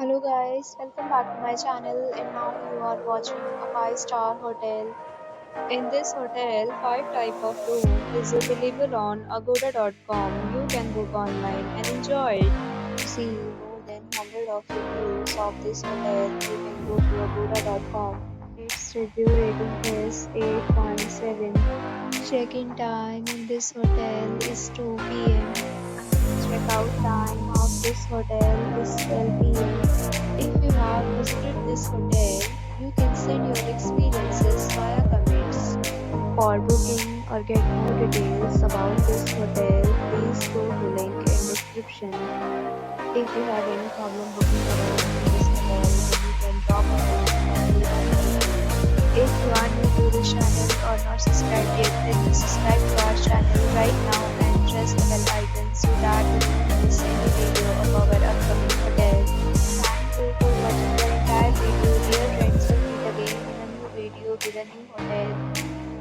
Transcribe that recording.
Hello guys, welcome back to my channel and now you are watching a 5-star hotel. In this hotel, 5 type of room is available on agoda.com. You can book online and enjoy it. To see more than 100 of reviews of this hotel, you can go to agoda.com. Its review rating is 8.7. Check-in time in this hotel is 2 p.m. Check-out time of this hotel is 12 p.m. If you have visited this hotel, you can send your experiences via comments. For booking or get more details about this hotel, please go to link in description. If you have any problem booking a room in this hotel, then you can drop a comment and leave a review. If you are new to this channel or not subscribed yet, then please subscribe to our channel right now and press the bell icon so that you don't miss any video of our upcoming hotel. Thank you for watching the entire video. Dear friends, will meet again in a new video with a new hotel.